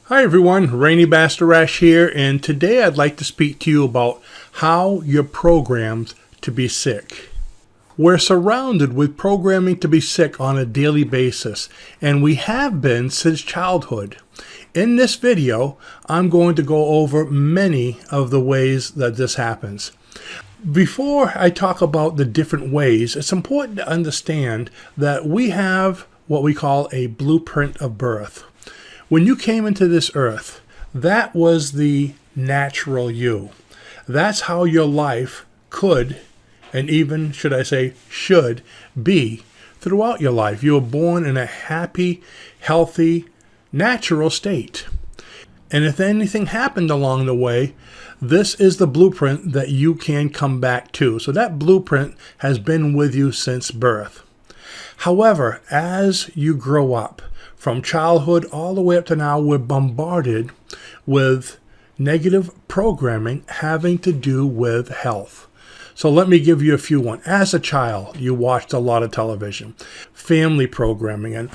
Hi everyone, Rainy Bastarash here, and today I'd like to speak to you about how you're programmed to be sick. We're surrounded with programming to be sick on a daily basis, and we have been since childhood. In this video, I'm going to go over many of the ways that this happens. Before I talk about the different ways, it's important to understand that we have what we call a blueprint of birth. When you came into this earth, that was the natural you. That's how your life could, and even, should I say, should be throughout your life. You were born in a happy, healthy, natural state. And if anything happened along the way, this is the blueprint that you can come back to. So that blueprint has been with you since birth. However, as you grow up, from childhood all the way up to now, we're bombarded with negative programming having to do with health. So let me give you a few ones. As a child, you watched a lot of television, family programming, and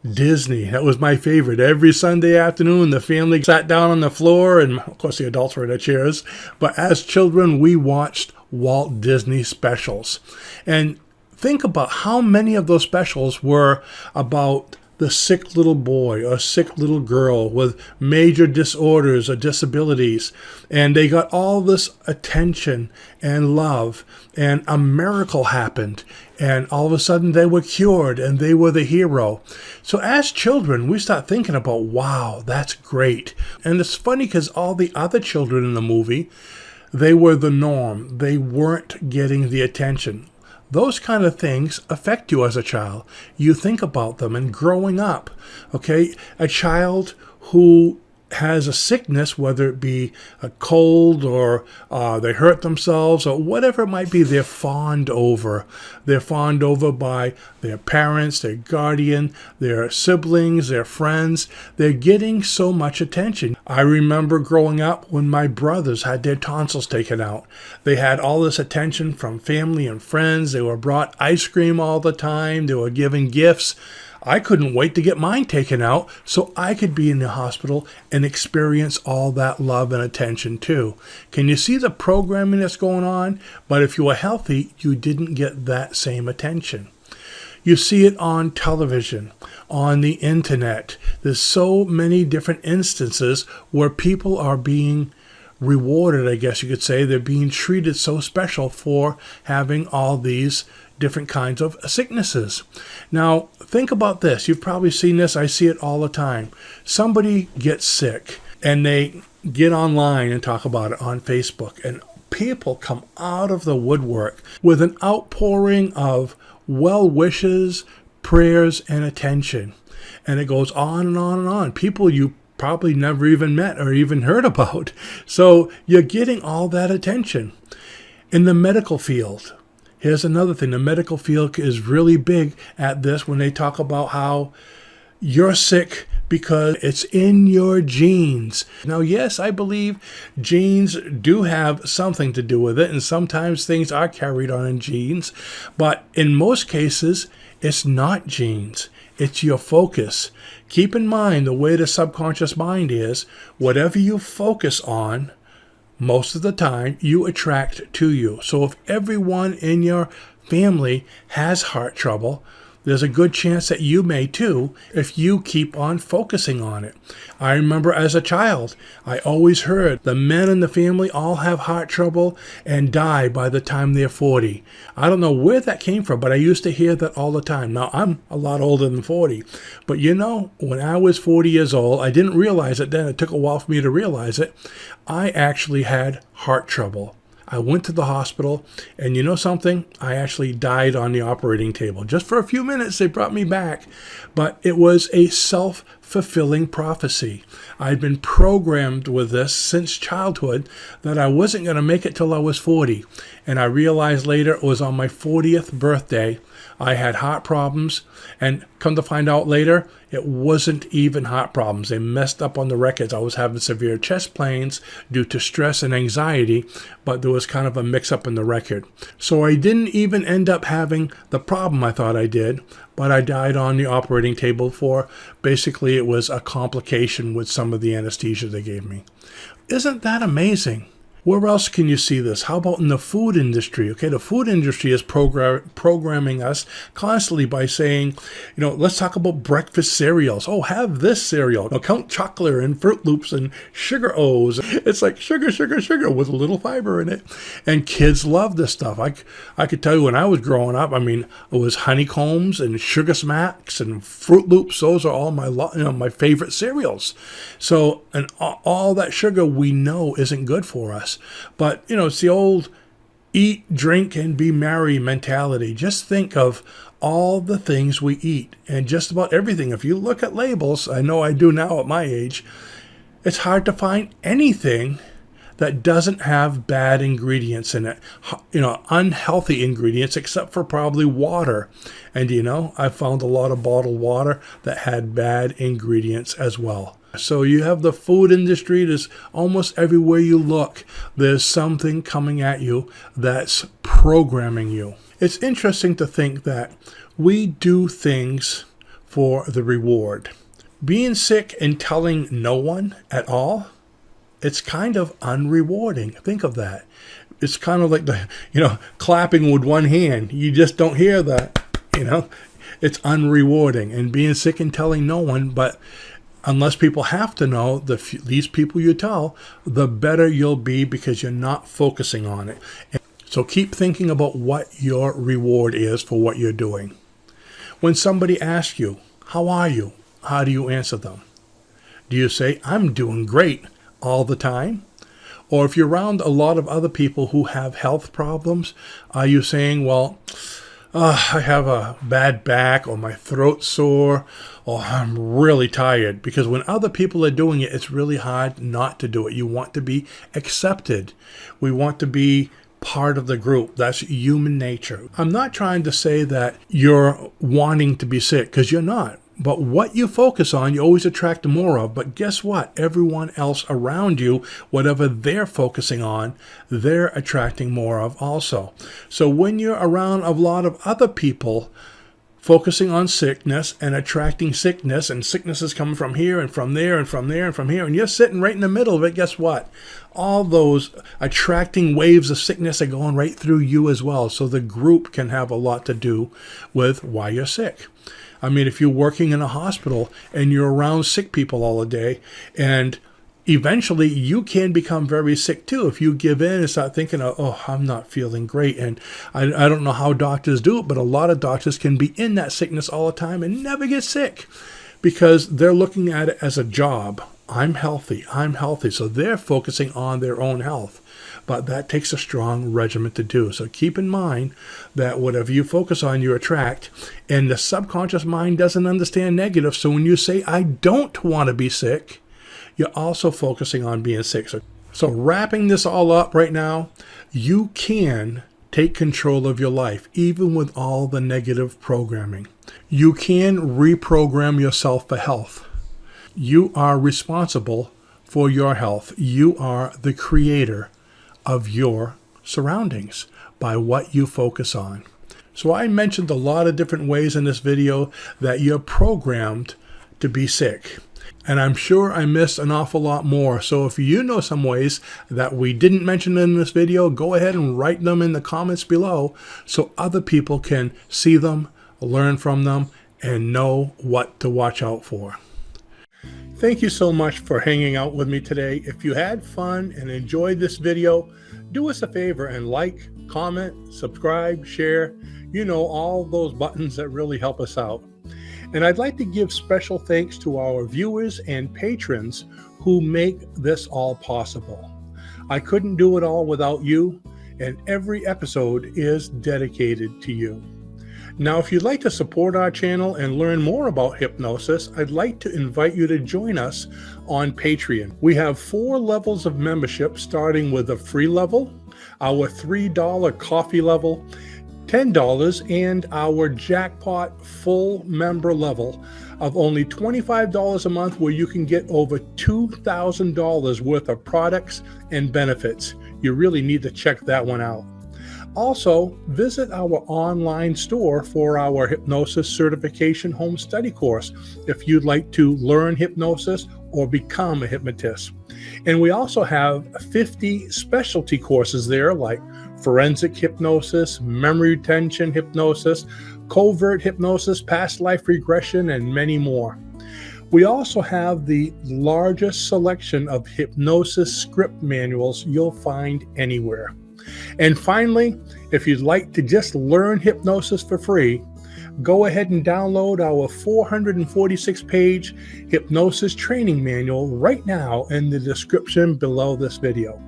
Disney. That was my favorite. Every Sunday afternoon, the family sat down on the floor, and of course the adults were in their chairs. But as children, we watched Walt Disney specials. And think about how many of those specials were about the sick little boy or sick little girl with major disorders or disabilities. And they got all this attention and love, and a miracle happened. And all of a sudden they were cured and they were the hero. So as children, we start thinking about, wow, that's great. And it's funny because all the other children in the movie, they were the norm. They weren't getting the attention. Those kind of things affect you as a child. You think about them, and growing up, okay, a child who has a sickness, whether it be a cold or they hurt themselves or whatever it might be, they're fawned over. They're fawned over by their parents, their guardian, their siblings, their friends. They're getting so much attention. I remember growing up when my brothers had their tonsils taken out. They had all this attention from family and friends. They were brought ice cream all the time. They were given gifts. I couldn't wait to get mine taken out so I could be in the hospital and experience all that love and attention too. Can you see the programming that's going on? But if you were healthy, you didn't get that same attention. You see it on television, on the internet. There's so many different instances where people are being rewarded, I guess you could say. They're being treated so special for having all these different kinds of sicknesses. Now, think about this. You've probably seen this. I see it all the time. Somebody gets sick and they get online and talk about it on Facebook, and people come out of the woodwork with an outpouring of well wishes, prayers, and attention. And it goes on and on and on. People you probably never even met or even heard about. So you're getting all that attention. In the medical field, here's another thing. The medical field is really big at this when they talk about how you're sick because it's in your genes. Now, yes, I believe genes do have something to do with it, and sometimes things are carried on in genes, but in most cases, it's not genes. It's your focus. Keep in mind the way the subconscious mind is, whatever you focus on, most of the time you attract to you. So if everyone in your family has heart trouble, there's a good chance that you may too if you keep on focusing on it. I remember as a child, I always heard the men in the family all have heart trouble and die by the time they're 40. I don't know where that came from, but I used to hear that all the time. Now, I'm a lot older than 40. But you know, when I was 40 years old, I didn't realize it then. It took a while for me to realize it. I actually had heart trouble. I went to the hospital, and you know something? I actually died on the operating table. Just for a few minutes, they brought me back. But it was a self-fulfilling prophecy. I'd been programmed with this since childhood that I wasn't going to make it till I was 40. And I realized later it was on my 40th birthday. I had heart problems, and come to find out later, it wasn't even heart problems. They messed up on the records. I was having severe chest pains due to stress and anxiety, but there was kind of a mix-up in the record. So I didn't even end up having the problem I thought I did, but I died on the operating table for basically it was a complication with some of the anesthesia they gave me. Isn't that amazing? Where else can you see this? How about in the food industry? Okay, the food industry is programming us constantly by saying, let's talk about breakfast cereals. Oh, have this cereal. Now, Count Chocula and Fruit Loops and Sugar O's. It's like sugar, sugar, sugar with a little fiber in it. And kids love this stuff. I could tell you when I was growing up, it was Honeycombs and Sugar Smacks and Fruit Loops. Those are all my favorite cereals. So, and all that sugar we know isn't good for us. But, it's the old eat, drink, and be merry mentality. Just think of all the things we eat and just about everything. If you look at labels, I know I do now at my age, it's hard to find anything that doesn't have bad ingredients in it, unhealthy ingredients, except for probably water. And, I found a lot of bottled water that had bad ingredients as well. So you have the food industry. There's almost everywhere you look, there's something coming at you that's programming you. It's interesting to think that we do things for the reward. Being sick and telling no one at all, it's kind of unrewarding. Think of that. It's kind of like clapping with one hand. You just don't hear that, It's unrewarding. And being sick and telling no one, but unless people have to know, these people you tell, the better you'll be because you're not focusing on it. And so keep thinking about what your reward is for what you're doing. When somebody asks you, how are you? How do you answer them? Do you say, I'm doing great all the time? Or if you're around a lot of other people who have health problems, are you saying, well, I have a bad back, or my throat's sore, or I'm really tired? Because when other people are doing it, it's really hard not to do it. You want to be accepted. We want to be part of the group. That's human nature. I'm not trying to say that you're wanting to be sick, because you're not. But what you focus on, you always attract more of. But guess what? Everyone else around you, whatever they're focusing on, they're attracting more of also. So when you're around a lot of other people focusing on sickness and attracting sickness, and sickness is coming from here and from there and from there and from here, and you're sitting right in the middle of it, guess what? All those attracting waves of sickness are going right through you as well. So the group can have a lot to do with why you're sick. If you're working in a hospital and you're around sick people all the day, and eventually you can become very sick too if you give in and start thinking, oh, I'm not feeling great. And I don't know how doctors do it, but a lot of doctors can be in that sickness all the time and never get sick because they're looking at it as a job. I'm healthy. So they're focusing on their own health. But that takes a strong regimen to do. So keep in mind that whatever you focus on, you attract. And the subconscious mind doesn't understand negative. So when you say, I don't want to be sick, you're also focusing on being sick. So wrapping this all up right now, you can take control of your life, even with all the negative programming. You can reprogram yourself for health. You are responsible for your health. You are the creator of your surroundings by what you focus on. So I mentioned a lot of different ways in this video that you're programmed to be sick. And I'm sure I missed an awful lot more. So if you know some ways that we didn't mention in this video, go ahead and write them in the comments below so other people can see them, learn from them, and know what to watch out for. Thank you so much for hanging out with me today. If you had fun and enjoyed this video, do us a favor and like, comment, subscribe, share, all those buttons that really help us out. And I'd like to give special thanks to our viewers and patrons who make this all possible. I couldn't do it all without you, and every episode is dedicated to you. Now, if you'd like to support our channel and learn more about hypnosis, I'd like to invite you to join us on Patreon. We have 4 levels of membership, starting with a free level, our $3 coffee level, $10, and our jackpot full member level of only $25 a month, where you can get over $2,000 worth of products and benefits. You really need to check that one out. Also, visit our online store for our Hypnosis Certification Home Study course if you'd like to learn hypnosis or become a hypnotist. And we also have 50 specialty courses there, like forensic hypnosis, memory retention hypnosis, covert hypnosis, past life regression, and many more. We also have the largest selection of hypnosis script manuals you'll find anywhere. And finally, if you'd like to just learn hypnosis for free, go ahead and download our 446-page hypnosis training manual right now in the description below this video.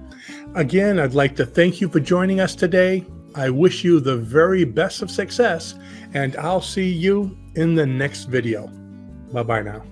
Again, I'd like to thank you for joining us today. I wish you the very best of success, and I'll see you in the next video. Bye-bye now.